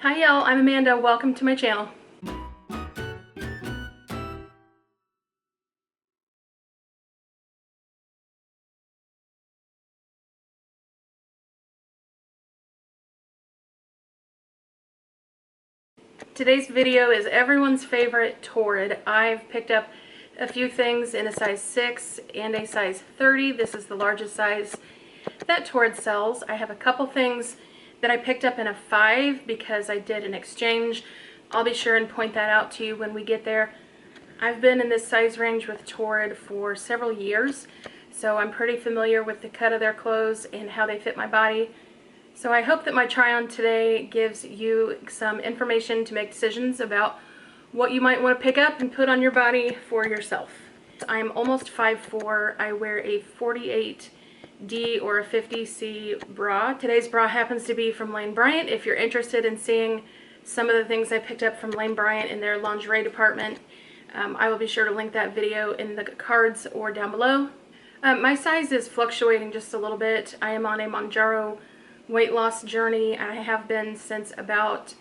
Hi y'all, I'm Amanda. Welcome to my channel. Today's video is everyone's favorite Torrid. I've picked up a few things in a size 6 and a size 30. This is the largest size that Torrid sells. I have a couple things that I picked up in a 5 because I did an exchange. I'll be sure and point that out to you when we get there. I've been in this size range with Torrid for several years, so I'm pretty familiar with the cut of their clothes and how they fit my body. So I hope that my try on today gives you some information to make decisions about what you might want to pick up and put on your body for yourself. I'm almost 5'4". I wear a 48D or a 50C bra. Today's bra happens to be from Lane Bryant. If you're interested in seeing some of the things I picked up from Lane Bryant in their lingerie department, I will be sure to link that video in the cards or down below. My size is fluctuating just a little bit. I am on a Mounjaro weight loss journey, and I have been since about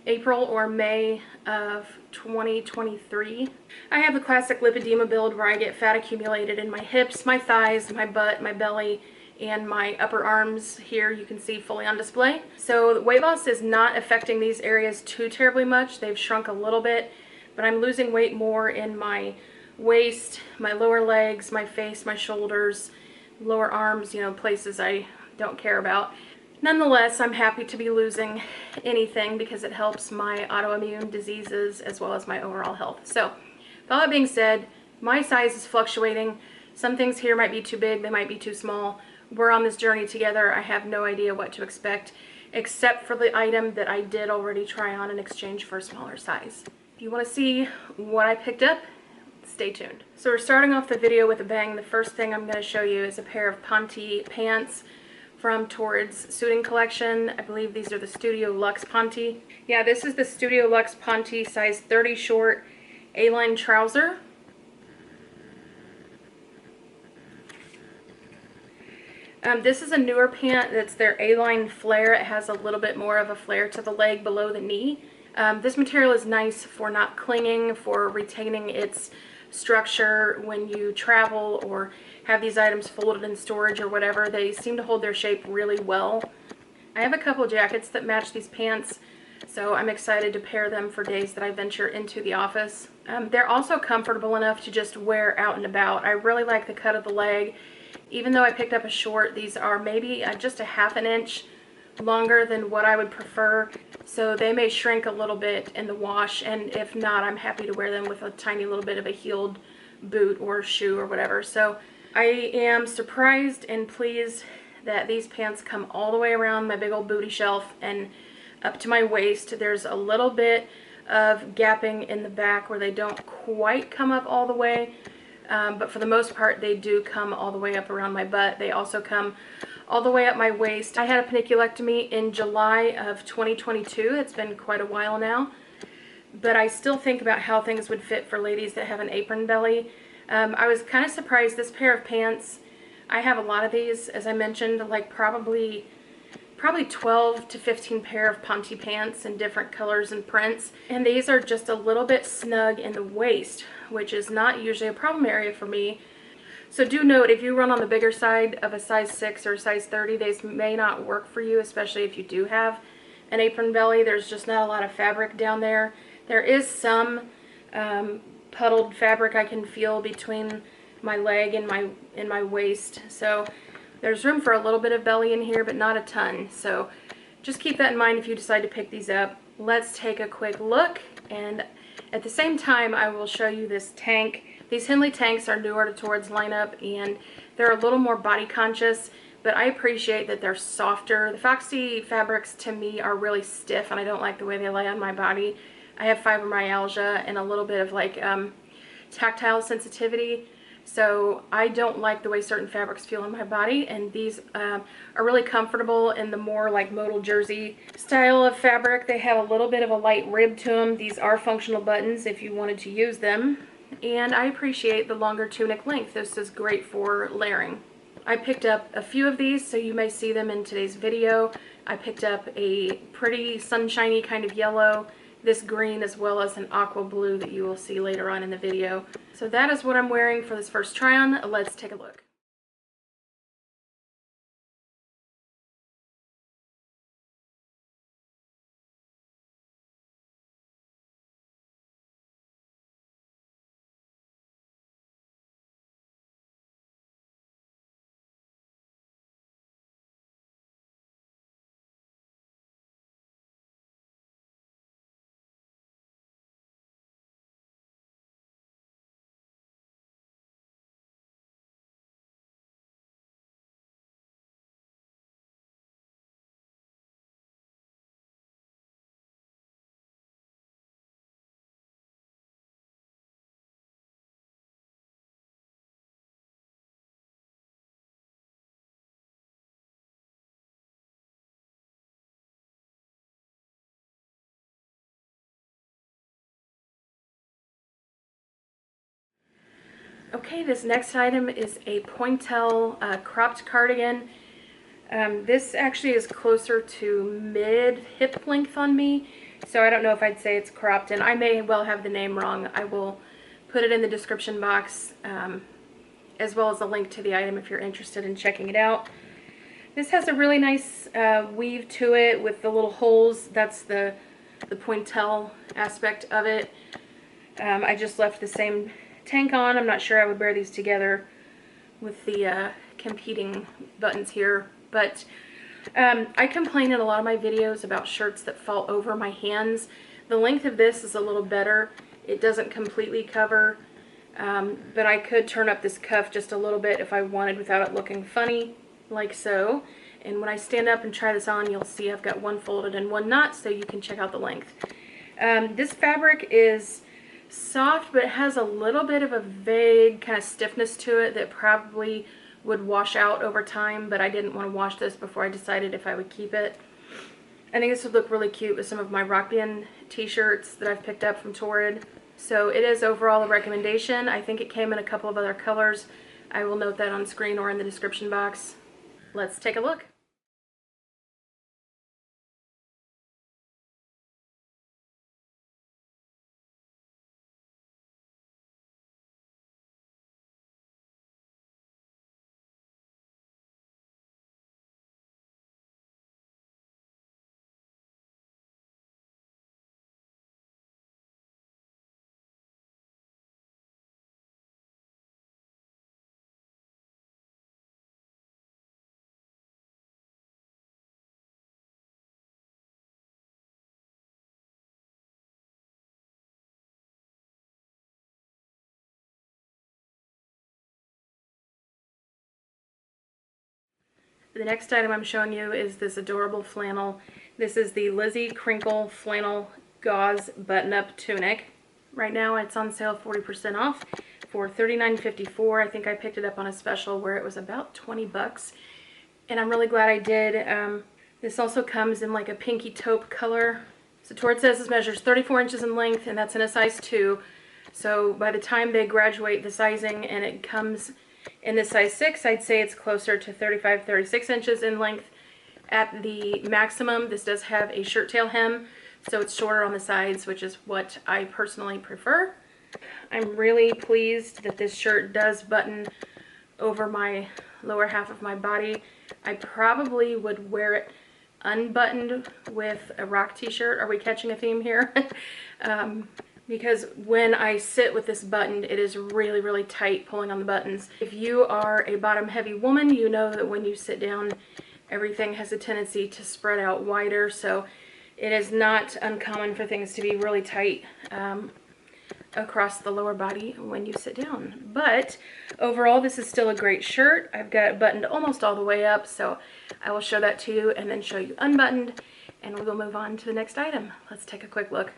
April or May of 2023. I have the classic lipedema build where I get fat accumulated in my hips, my thighs, my butt, my belly, and my upper arms. Here you can see fully on display. So the weight loss is not affecting these areas too terribly much. They've shrunk a little bit, but I'm losing weight more in my waist, my lower legs, my face, my shoulders, lower arms, you know, places I don't care about. Nonetheless, I'm happy to be losing anything because it helps my autoimmune diseases as well as my overall health. So, with all that being said, my size is fluctuating. Some things here might be too big, they might be too small. We're on this journey together. I have no idea what to expect, except for the item that I did already try on in exchange for a smaller size. If you want to see what I picked up, stay tuned. So we're starting off the video with a bang. The first thing I'm going to show you is a pair of Ponte pants from Torrid's suiting collection. I believe these are the Studio Luxe Ponte. Yeah, this is the Studio Luxe Ponte size 30 short A-line trouser. This is a newer pant. That's their A-line flare. It has a little bit more of a flare to the leg below the knee. This material is nice for not clinging, for retaining its structure when you travel or have these items folded in storage or whatever. They seem to hold their shape really well. I have a couple jackets that match these pants, so I'm excited to pair them for days that I venture into the office. They're also comfortable enough to just wear out and about. I really like the cut of the leg. Even though I picked up a short, these are maybe just a ½ inch longer than what I would prefer, so they may shrink a little bit in the wash, and if not, I'm happy to wear them with a tiny little bit of a heeled boot or shoe or whatever. So I am surprised and pleased that these pants come all the way around my big old booty shelf and up to my waist. There's a little bit of gapping in the back where they don't quite come up all the way, but for the most part they do come all the way up around my butt. They also come all the way up my waist. I had a paniculectomy in July of 2022. It's been quite a while now, but I still think about how things would fit for ladies that have an apron belly. I was kind of surprised. This pair of pants, I have a lot of these, as I mentioned, like probably 12 to 15 pair of Ponte pants in different colors and prints, and these are just a little bit snug in the waist, which is not usually a problem area for me. So do note, if you run on the bigger side of a size 6 or a size 30, these may not work for you, especially if you do have an apron belly. There's just not a lot of fabric down there. There is some puddled fabric I can feel between my leg and my waist. So there's room for a little bit of belly in here, but not a ton. So just keep that in mind if you decide to pick these up. Let's take a quick look, and at the same time I will show you this tank. These Henley tanks are newer to Torrid's lineup, and they're a little more body conscious, but I appreciate that they're softer. The Foxy fabrics to me are really stiff, and I don't like the way they lay on my body. I have fibromyalgia and a little bit of like tactile sensitivity, so I don't like the way certain fabrics feel on my body, and these are really comfortable in the more like modal jersey style of fabric. They have a little bit of a light rib to them. These are functional buttons if you wanted to use them. And I appreciate the longer tunic length. This is great for layering. I picked up a few of these, so you may see them in today's video. I picked up a pretty sunshiny kind of yellow, this green, as well as an aqua blue that you will see later on in the video. So that is what I'm wearing for this first try on. Let's take a look. Okay, this next item is a Pointelle cropped cardigan. This actually is closer to mid-hip length on me, so I don't know if I'd say it's cropped, and I may well have the name wrong. I will put it in the description box, as well as a link to the item if you're interested in checking it out. This has a really nice weave to it with the little holes. That's the Pointelle aspect of it. I just left the same tank on. I'm not sure I would wear these together with the competing buttons here, but I complain in a lot of my videos about shirts that fall over my hands. The length of this is a little better. It doesn't completely cover, but I could turn up this cuff just a little bit if I wanted without it looking funny, like so. And when I stand up and try this on, you'll see I've got one folded and one not, so you can check out the length. This fabric is soft, but it has a little bit of a vague kind of stiffness to it that probably would wash out over time, but I didn't want to wash this before I decided if I would keep it. I think this would look really cute with some of my Rock Band t-shirts that I've picked up from Torrid. So it is overall a recommendation. I think it came in a couple of other colors. I will note that on screen or in the description box. Let's take a look. The next item I'm showing you is this adorable flannel. This is the Lizzie Crinkle Flannel Gauze Button-Up Tunic. Right now it's on sale 40% off for $39.54. I think I picked it up on a special where it was about 20 bucks. And I'm really glad I did. This also comes in like a pinky taupe color. So Torrid says this measures 34 inches in length, and that's in a size 2. So by the time they graduate the sizing and it comes in the size 6, I'd say it's closer to 35, 36 inches in length at the maximum. This does have a shirt tail hem, so it's shorter on the sides, which is what I personally prefer. I'm really pleased that this shirt does button over my lower half of my body. I probably would wear it unbuttoned with a rock t-shirt. Are we catching a theme here? Because when I sit with this buttoned, it is really, really tight pulling on the buttons. If you are a bottom heavy woman, you know that when you sit down, everything has a tendency to spread out wider. So it is not uncommon for things to be really tight across the lower body when you sit down. But overall, this is still a great shirt. I've got it buttoned almost all the way up, so I will show that to you and then show you unbuttoned, and we'll move on to the next item. Let's take a quick look.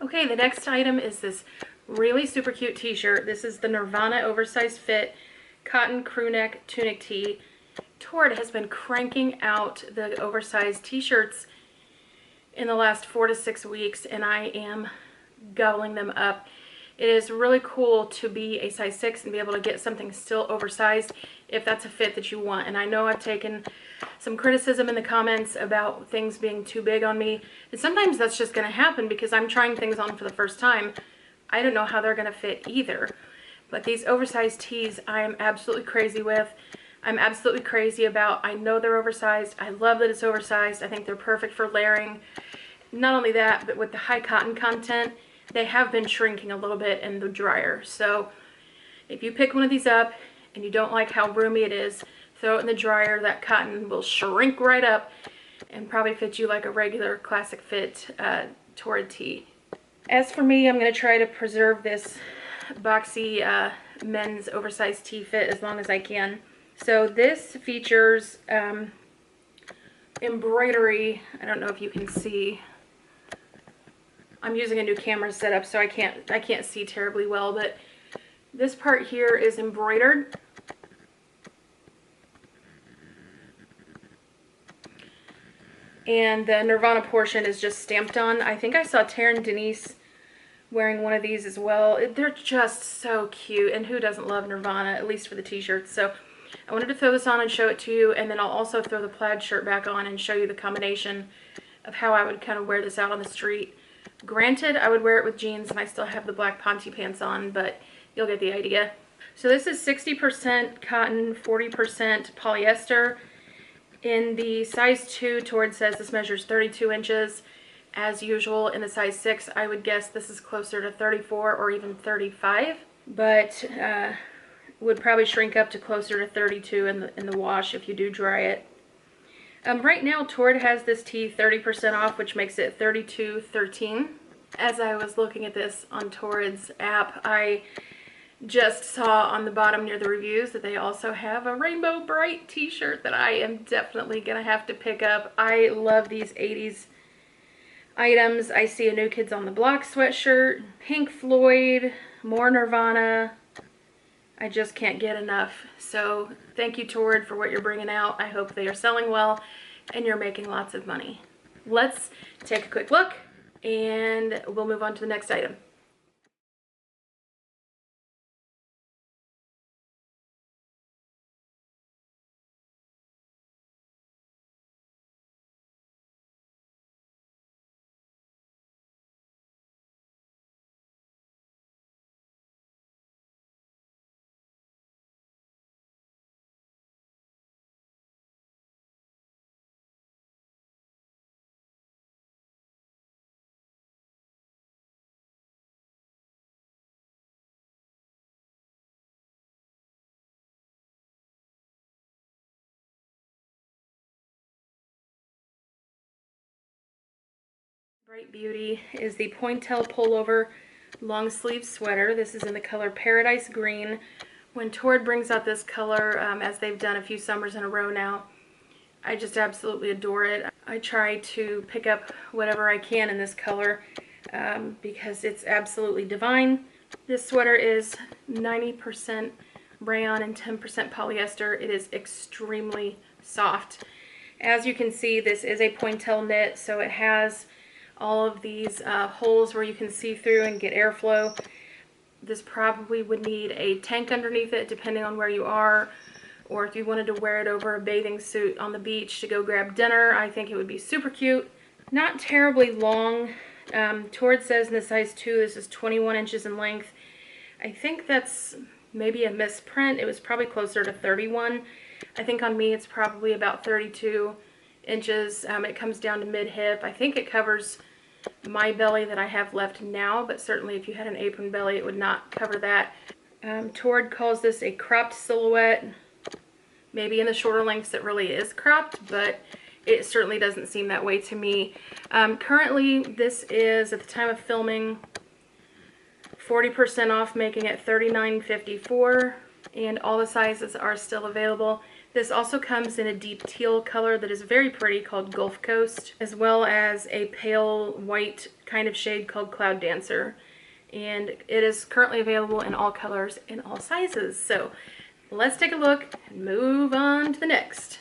Okay, the next item is this really super cute t-shirt. This is the Nirvana Oversized Fit Cotton Crew Neck Tunic Tee. Torrid has been cranking out the oversized t-shirts in the last 4 to 6 weeks, and I am gobbling them up. It is really cool to be a size 6 and be able to get something still oversized if that's a fit that you want. And I know I've taken some criticism in the comments about things being too big on me, and sometimes that's just going to happen because I'm trying things on for the first time. I don't know how they're going to fit either. But these oversized tees I am absolutely crazy with. I'm absolutely crazy about. I know they're oversized. I love that it's oversized. I think they're perfect for layering. Not only that, but with the high cotton content, they have been shrinking a little bit in the dryer. So if you pick one of these up and you don't like how roomy it is, throw it in the dryer. That cotton will shrink right up and probably fit you like a regular classic fit Torrid tee. As for me, I'm going to try to preserve this boxy men's oversized tee fit as long as I can. So this features embroidery. I don't know if you can see. I'm using a new camera setup, so I can't see terribly well, but this part here is embroidered. And the Nirvana portion is just stamped on. I think I saw Taryn Denise wearing one of these as well. They're just so cute, and who doesn't love Nirvana, at least for the t-shirts. So I wanted to throw this on and show it to you, and then I'll also throw the plaid shirt back on and show you the combination of how I would kind of wear this out on the street. Granted, I would wear it with jeans and I still have the black Ponte pants on, but you'll get the idea. So this is 60% cotton, 40% polyester. In the size 2, Torrid says this measures 32 inches. As usual, in the size 6, I would guess this is closer to 34 or even 35, but would probably shrink up to closer to 32 in the wash if you do dry it. Right now, Torrid has this tee 30% off, which makes it $32.13. As I was looking at this on Torrid's app, I just saw on the bottom near the reviews that they also have a Rainbow Bright t-shirt that I am definitely going to have to pick up. I love these 80s items. I see a New Kids on the Block sweatshirt, Pink Floyd, more Nirvana. I just can't get enough. So thank you, Torrid, for what you're bringing out. I hope they are selling well and you're making lots of money. Let's take a quick look and we'll move on to the next item. Bright Beauty is the Pointelle Pullover long sleeve sweater. This is in the color Paradise Green. When Torrid brings out this color, as they've done a few summers in a row now, I just absolutely adore it. I try to pick up whatever I can in this color because it's absolutely divine. This sweater is 90% rayon and 10% polyester. It is extremely soft. As you can see, this is a Pointelle knit, so it has all of these holes where you can see through and get airflow. This probably would need a tank underneath it depending on where you are, or if you wanted to wear it over a bathing suit on the beach to go grab dinner, I think it would be super cute. Not terribly long. Torrid says in the size 2 this is 21 inches in length. I think that's maybe a misprint. It was probably closer to 31. I think on me it's probably about 32 inches. It comes down to mid-hip. I think it covers my belly that I have left now, but certainly if you had an apron belly it would not cover that. Torrid calls this a cropped silhouette. Maybe in the shorter lengths it really is cropped, but it certainly doesn't seem that way to me. Currently this is, at the time of filming, 40% off, making it $39.54, and all the sizes are still available. This also comes in a deep teal color that is very pretty called Gulf Coast, as well as a pale white kind of shade called Cloud Dancer. And it is currently available in all colors and all sizes. So let's take a look and move on to the next.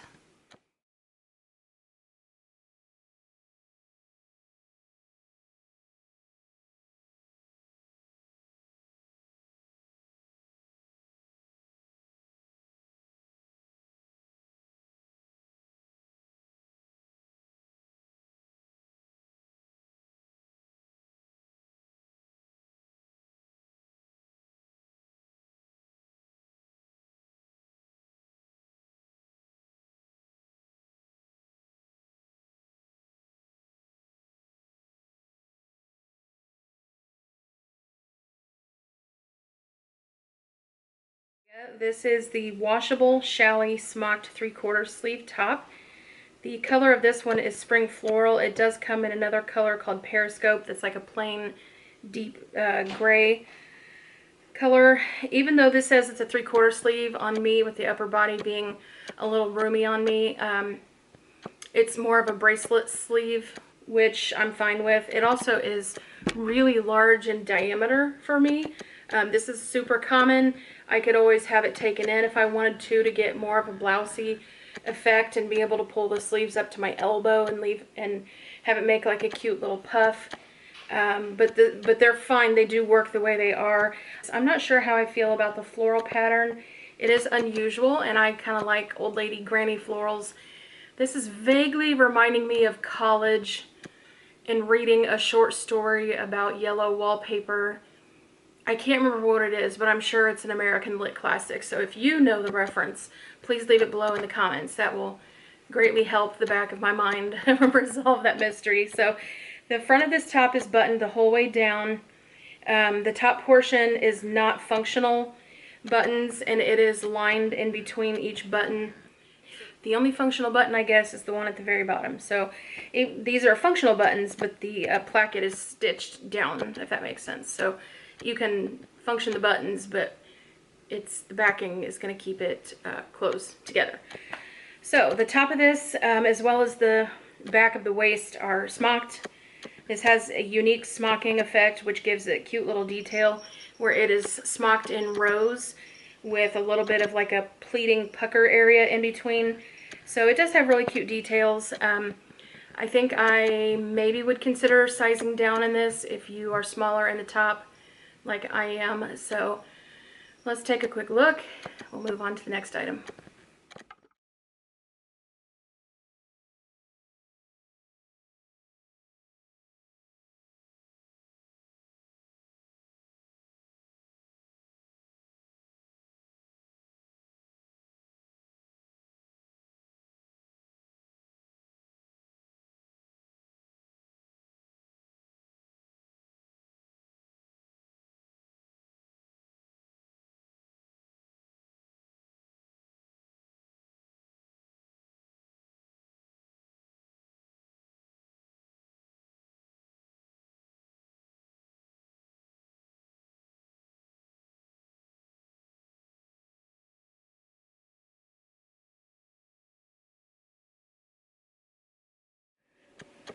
This is the washable Challis Smocked 3/4 sleeve top. The color of this one is Spring Floral. It does come in another color called Periscope that's like a plain deep gray color. Even though this says it's a 3/4 sleeve on me with the upper body being a little roomy on me, it's more of a bracelet sleeve, which I'm fine with. It also is really large in diameter for me. This is super common. I could always have it taken in if I wanted to get more of a blousey effect and be able to pull the sleeves up to my elbow and have it make like a cute little puff. But they're fine. They do work the way they are. I'm not sure how I feel about the floral pattern. It is unusual, and I kind of like old lady granny florals. This is vaguely reminding me of college and reading a short story about yellow wallpaper. I can't remember what it is, but I'm sure it's an American lit classic. So if you know the reference, please leave it below in the comments. That will greatly help the back of my mind resolve that mystery. So the front of this top is buttoned the whole way down. The top portion is not functional buttons, and it is lined in between each button. The only functional button, I guess, is the one at the very bottom. So these are functional buttons, but the placket is stitched down, if that makes sense. So you can function the buttons, but the backing is going to keep it closed together. So the top of this, as well as the back of the waist, are smocked. This has a unique smocking effect, which gives it a cute little detail where it is smocked in rows with a little bit of like a pleating pucker area in between. So it does have really cute details. I think I maybe would consider sizing down in this if you are smaller in the top like I am. So let's take a quick look. We'll move on to the next item.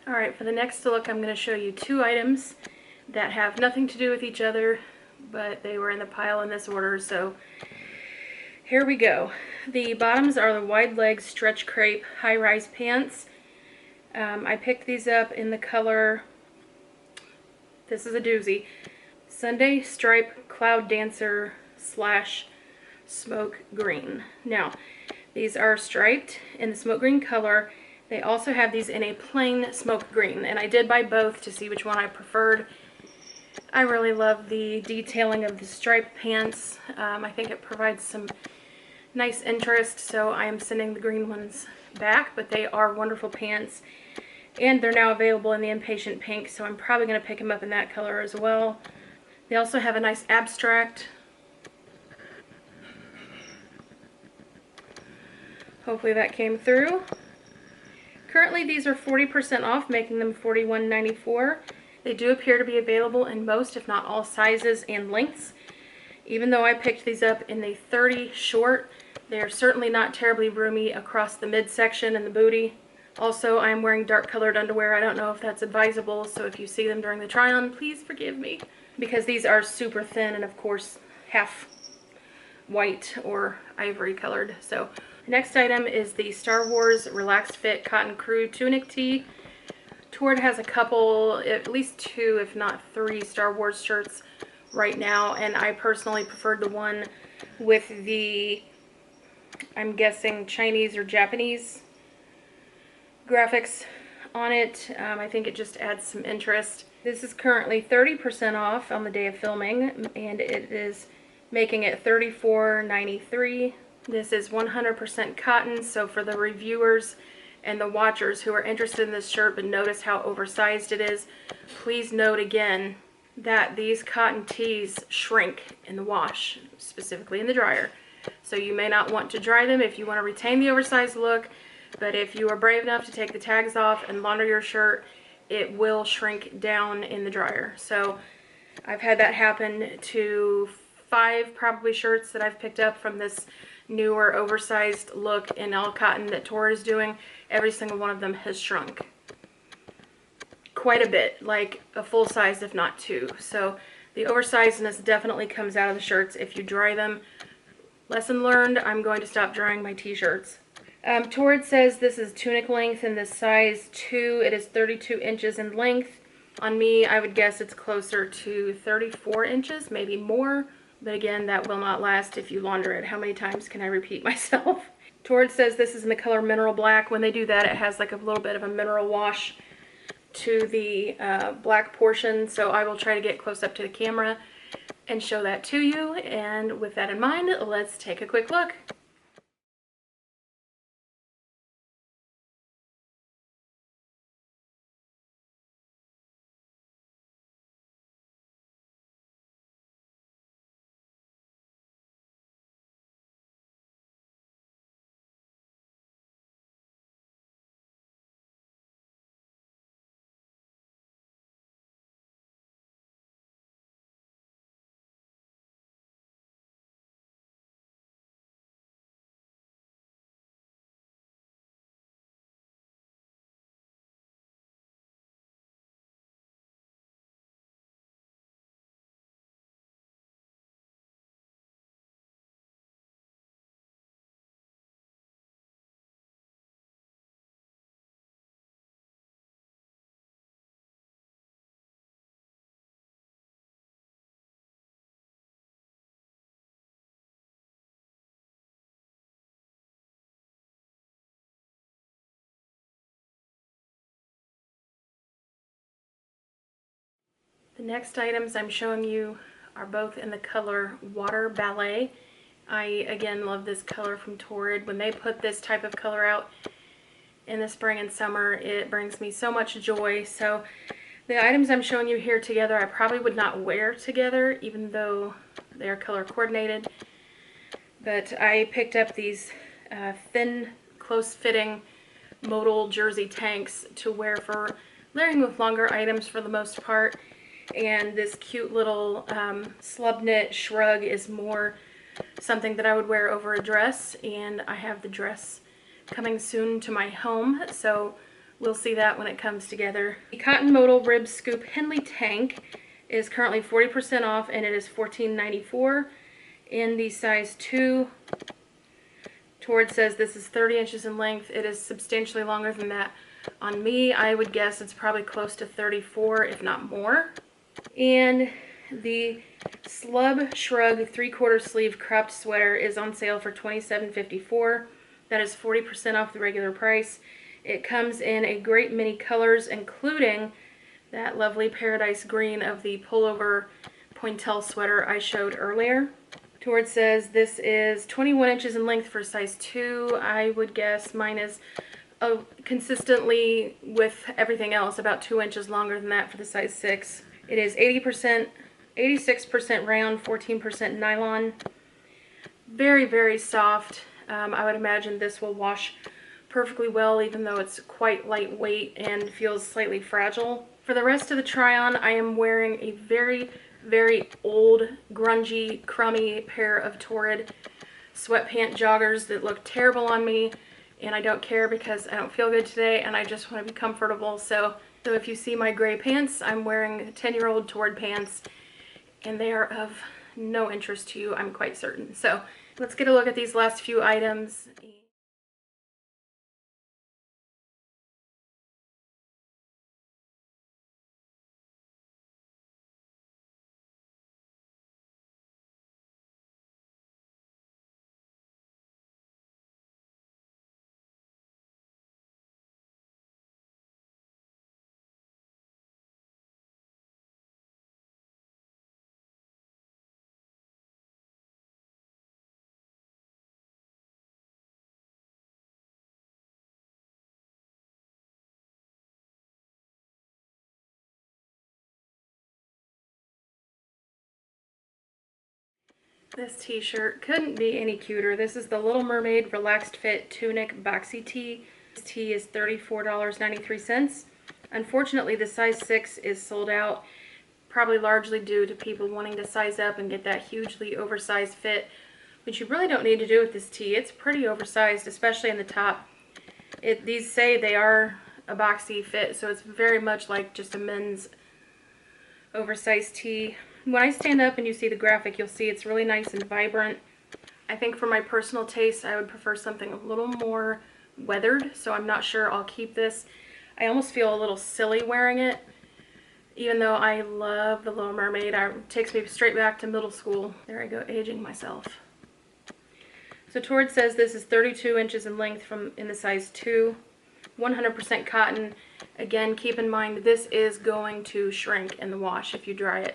Alright, for the next look, I'm going to show you two items that have nothing to do with each other, but they were in the pile in this order, so here we go. The bottoms are the wide leg stretch crepe high-rise pants. I picked these up in the color, this is a doozy, Sunday Stripe Cloud Dancer / Smoke Green. Now, these are striped in the smoke green color. They also have these in a plain smoke green, and I did buy both to see which one I preferred. I really love the detailing of the striped pants. I think it provides some nice interest, so I am sending the green ones back, but they are wonderful pants, and they're now available in the Impatient pink, so I'm probably going to pick them up in that color as well. They also have a nice abstract. Hopefully that came through. Currently these are 40% off, making them $41.94. They do appear to be available in most, if not all, sizes and lengths. Even though I picked these up in the 30 short, They are certainly not terribly roomy across the midsection and the booty. Also, I'm wearing dark colored underwear. I don't know if that's advisable, so if you see them during the try-on, please forgive me. Because these are super thin and of course half white or ivory colored. So next item is the Star Wars Relaxed Fit Cotton Crew Tunic Tee. Torrid has a couple, at least 2 if not 3 Star Wars shirts right now, and I personally preferred the one with the, I'm guessing, Chinese or Japanese graphics on it. I think it just adds some interest. This is currently 30% off on the day of filming, and it is making it $34.93. This is 100% cotton, so for the reviewers and the watchers who are interested in this shirt but notice how oversized it is, please note again that these cotton tees shrink in the wash, specifically in the dryer. So you may not want to dry them if you want to retain the oversized look, but if you are brave enough to take the tags off and launder your shirt, it will shrink down in the dryer. So I've had that happen to 5 probably shirts that I've picked up from this newer oversized look in all cotton that Torrid is doing. Every single one of them has shrunk quite a bit, like a full size if not 2. So the oversizedness definitely comes out of the shirts if you dry them. Lesson learned, I'm going to stop drying my t-shirts. Torrid says this is tunic length in the size 2. It is 32 inches in length. On me, I would guess it's closer to 34 inches, maybe more. But again, that will not last if you launder it. How many times can I repeat myself? Torrid says this is in the color Mineral Black. When they do that, it has like a little bit of a mineral wash to the black portion. So I will try to get close up to the camera and show that to you. And with that in mind, let's take a quick look. The next items I'm showing you are both in the color Water Ballet. I, again, love this color from Torrid. When they put this type of color out in the spring and summer, it brings me so much joy. So the items I'm showing you here together, I probably would not wear together, even though they're color coordinated. But I picked up these thin, close-fitting Modal jersey tanks to wear for layering with longer items for the most part. And this cute little slub knit Shrug is more something that I would wear over a dress, and I have the dress coming soon to my home, so we'll see that when it comes together. The Cotton Modal Rib Scoop Henley tank is currently 40% off, and it is $14.94 in the size 2. Torrid says this is 30 inches in length. It is substantially longer than that. On me, I would guess it's probably close to 34, if not more. And the Slub Shrug 3/4 sleeve cropped sweater is on sale for $27.54. That is 40% off the regular price. It comes in a great many colors, including that lovely paradise green of the pullover Pointelle sweater I showed earlier. Torrid says this is 21 inches in length for size 2. I would guess mine is consistently with everything else about 2 inches longer than that for the size 6. It is 86% rayon, 14% nylon. Very, very soft. I would imagine this will wash perfectly well, even though it's quite lightweight and feels slightly fragile. For the rest of the try-on, I am wearing a very, very old, grungy, crummy pair of Torrid sweatpant joggers that look terrible on me, and I don't care because I don't feel good today and I just want to be comfortable. So if you see my gray pants, I'm wearing 10-year-old Torrid pants, and they are of no interest to you, I'm quite certain. So let's get a look at these last few items. This t-shirt couldn't be any cuter. This is the Little Mermaid Relaxed Fit Tunic Boxy Tee. This tee is $34.93. Unfortunately, the size 6 is sold out, probably largely due to people wanting to size up and get that hugely oversized fit, which you really don't need to do with this tee. It's pretty oversized, especially in the top. These say they are a boxy fit, so it's very much like just a men's oversized tee. When I stand up and you see the graphic, you'll see it's really nice and vibrant. I think for my personal taste, I would prefer something a little more weathered, so I'm not sure I'll keep this. I almost feel a little silly wearing it, even though I love the Little Mermaid. It takes me straight back to middle school. There I go, aging myself. So Torrid says this is 32 inches in length in the size 2, 100% cotton. Again, keep in mind this is going to shrink in the wash if you dry it.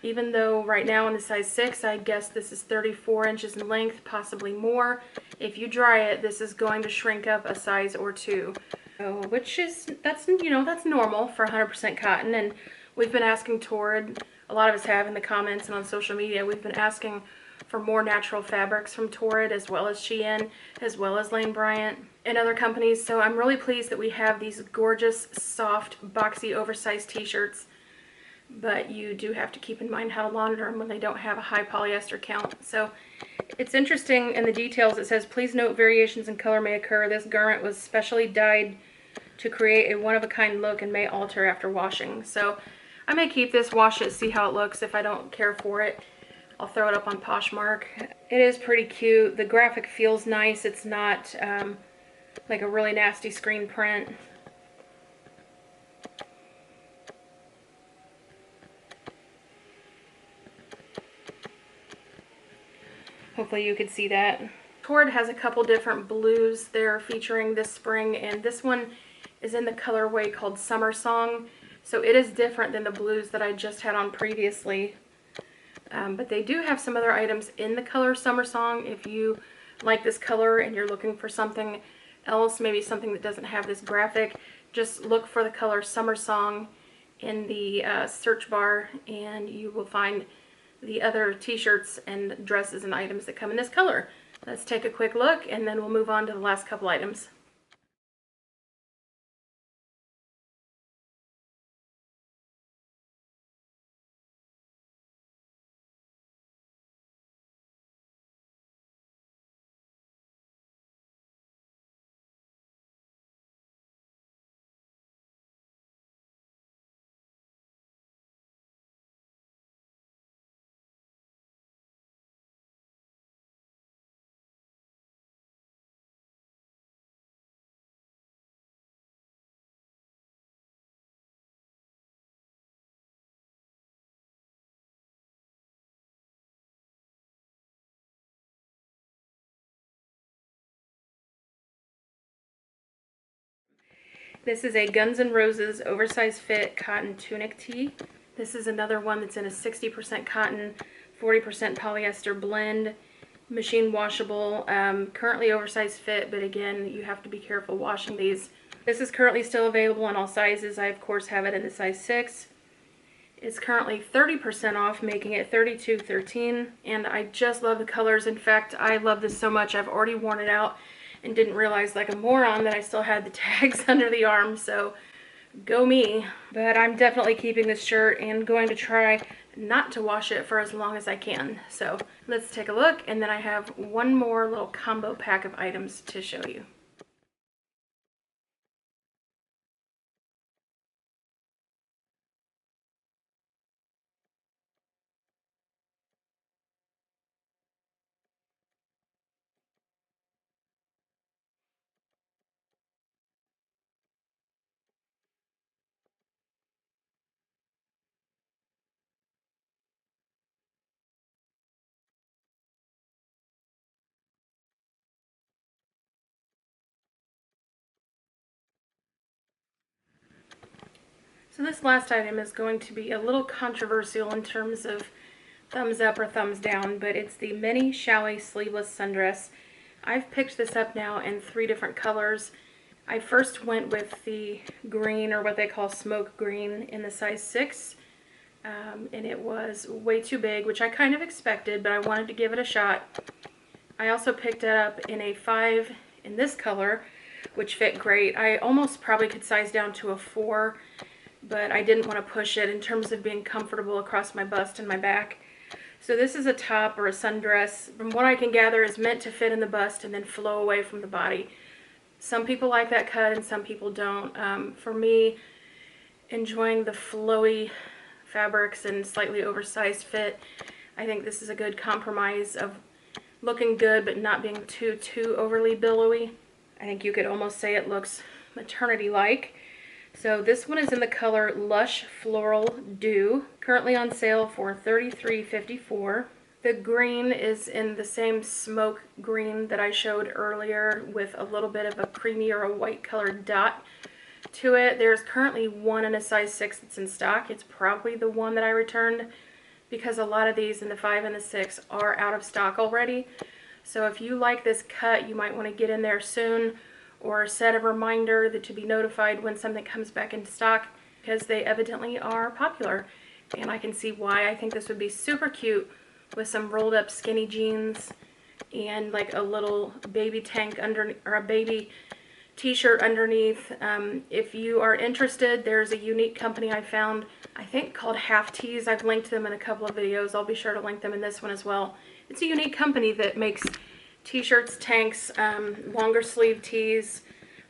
Even though right now in the size 6, I guess this is 34 inches in length, possibly more. If you dry it, this is going to shrink up a size or 2. So, that's normal for 100% cotton. And we've been asking Torrid, a lot of us have in the comments and on social media, we've been asking for more natural fabrics from Torrid, as well as Shein, as well as Lane Bryant and other companies. So I'm really pleased that we have these gorgeous, soft, boxy, oversized t-shirts. But you do have to keep in mind how to launder them when they don't have a high polyester count. So it's interesting in the details. It says, please note variations in color may occur. This garment was specially dyed to create a one-of-a-kind look and may alter after washing. So I may keep this, wash it, see how it looks. If I don't care for it, I'll throw it up on Poshmark. It is pretty cute. The graphic feels nice. It's not like a really nasty screen print. Hopefully you could see that. Torrid has a couple different blues they're featuring this spring, and this one is in the colorway called Summer Song. So it is different than the blues that I just had on previously. But they do have some other items in the color Summer Song. If you like this color and you're looking for something else, maybe something that doesn't have this graphic, just look for the color Summer Song in the search bar, and you will find the other t-shirts and dresses and items that come in this color. Let's take a quick look, and then we'll move on to the last couple items. This is a Guns N' Roses oversized fit cotton tunic tee. This is another one that's in a 60% cotton, 40% polyester blend, machine washable, currently oversized fit, but again, you have to be careful washing these. This is currently still available in all sizes. I, of course, have it in the size 6. It's currently 30% off, making it $32.13, and I just love the colors. In fact, I love this so much, I've already worn it out and didn't realize like a moron that I still had the tags under the arm. So go me. But I'm definitely keeping this shirt and going to try not to wash it for as long as I can. So let's take a look, and then I have one more little combo pack of items to show you. So this last item is going to be a little controversial in terms of thumbs up or thumbs down, but it's the mini Challis sleeveless sundress. I've picked this up now in 3 different colors. I first went with the green, or what they call smoke green, in the size 6. And it was way too big, which I kind of expected, but I wanted to give it a shot. I also picked it up in a 5 in this color, which fit great. I almost probably could size down to a 4, but I didn't want to push it in terms of being comfortable across my bust and my back. So this is a top, or a sundress, from what I can gather is meant to fit in the bust and then flow away from the body. Some people like that cut and some people don't. For me, enjoying the flowy fabrics and slightly oversized fit, I think this is a good compromise of looking good but not being too overly billowy. I think you could almost say it looks maternity-like. So this one is in the color Lush Floral Dew, currently on sale for $33.54. The green is in the same smoke green that I showed earlier, with a little bit of a creamy or a white colored dot to it. There's currently one in a size 6 that's in stock. It's probably the one that I returned, because a lot of these in the 5 and the 6 are out of stock already. So if you like this cut, you might want to get in there soon, or set a reminder that to be notified when something comes back into stock, because they evidently are popular. And I can see why. I think this would be super cute with some rolled up skinny jeans and like a little baby tank under, or a baby t-shirt underneath. If you are interested, there's a unique company I found, I think called Half Tees. I've linked them in a couple of videos. I'll be sure to link them in this one as well. It's a unique company that makes t-shirts, tanks, longer sleeve tees.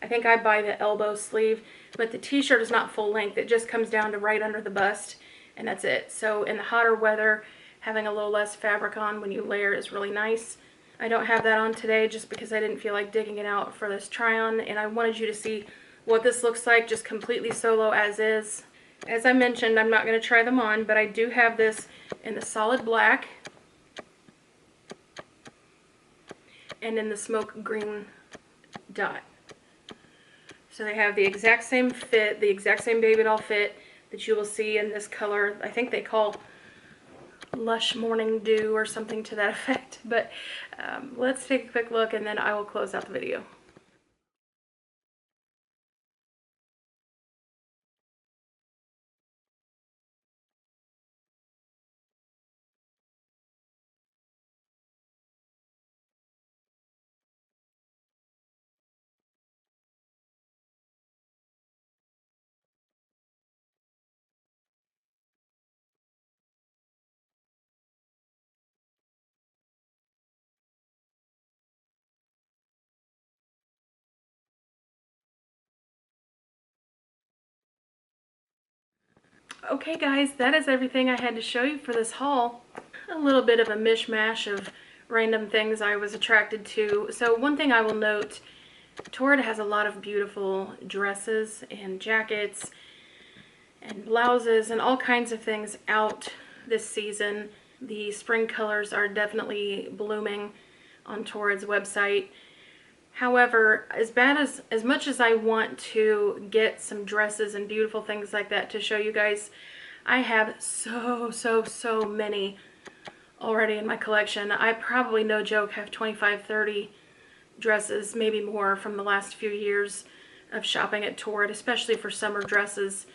I think I buy the elbow sleeve, but the t-shirt is not full length. It just comes down to right under the bust, and that's it. So in the hotter weather, having a little less fabric on when you layer is really nice. I don't have that on today just because I didn't feel like digging it out for this try-on, and I wanted you to see what this looks like just completely solo as is. As I mentioned, I'm not going to try them on, but I do have this in the solid black and in the smoke green dot. So they have the exact same fit, the exact same baby doll fit that you will see in this color. I think they call Lush Morning Dew or something to that effect. But let's take a quick look and then I will close out the video. Okay guys, that is everything I had to show you for this haul. A little bit of a mishmash of random things I was attracted to. So one thing I will note, Torrid has a lot of beautiful dresses and jackets and blouses and all kinds of things out this season. The spring colors are definitely blooming on Torrid's website. However, as much as I want to get some dresses and beautiful things like that to show you guys, I have so many already in my collection. I probably, no joke, have 25, 30 dresses, maybe more, from the last few years of shopping at Torrid, especially for summer dresses.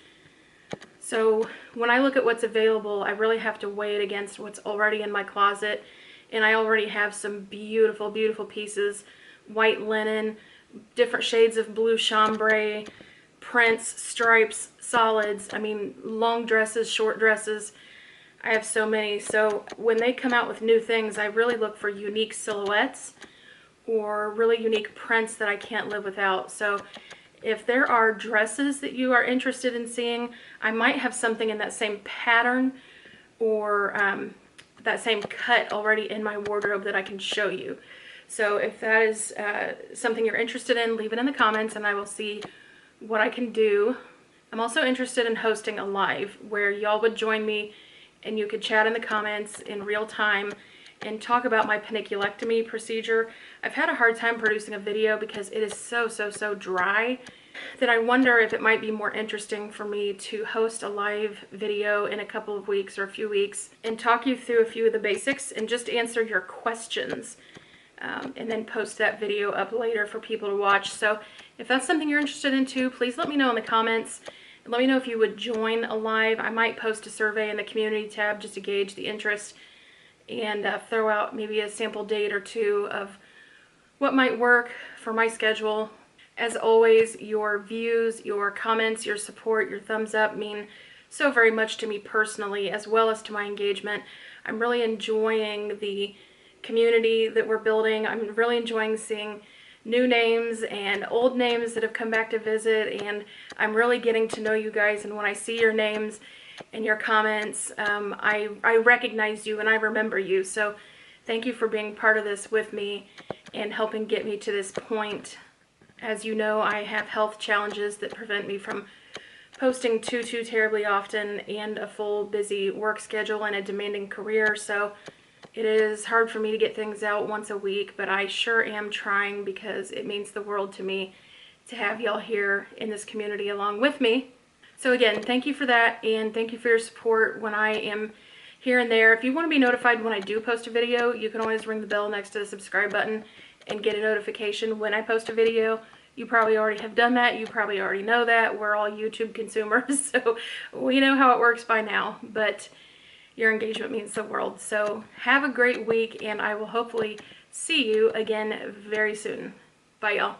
So when I look at what's available, I really have to weigh it against what's already in my closet. And I already have some beautiful pieces. White linen, different shades of blue chambray, prints, stripes, solids. I mean, long dresses, short dresses. I have so many. So when they come out with new things, I really look for unique silhouettes or really unique prints that I can't live without. So if there are dresses that you are interested in seeing, I might have something in that same pattern or that same cut already in my wardrobe that I can show you. So if that is something you're interested in, leave it in the comments and I will see what I can do. I'm also interested in hosting a live where y'all would join me and you could chat in the comments in real time and talk about my paniculectomy procedure. I've had a hard time producing a video because it is so dry that I wonder if it might be more interesting for me to host a live video in a couple of weeks or a few weeks and talk you through a few of the basics and just answer your questions and then post that video up later for people to watch. So if that's something you're interested in too, please let me know in the comments. Let me know if you would join a live. I might post a survey in the community tab just to gauge the interest and throw out maybe a sample date or two of what might work for my schedule. As always, your views, your comments, your support, your thumbs up mean so very much to me personally, as well as to my engagement. I'm really enjoying the community that we're building. I'm really enjoying seeing new names and old names that have come back to visit, and I'm really getting to know you guys. And when I see your names and your comments, I recognize you and I remember you. So thank you for being part of this with me and helping get me to this point. As you know, I have health challenges that prevent me from posting too terribly often, and a full busy work schedule and a demanding career. So it is hard for me to get things out once a week, but I sure am trying because it means the world to me to have y'all here in this community along with me. So again, thank you for that, and thank you for your support when I am here and there. If you want to be notified when I do post a video, you can always ring the bell next to the subscribe button and get a notification when I post a video. You probably already have done that. You probably already know that. We're all YouTube consumers, so we know how it works by now, but your engagement means the world. So have a great week, and I will hopefully see you again very soon. Bye, y'all.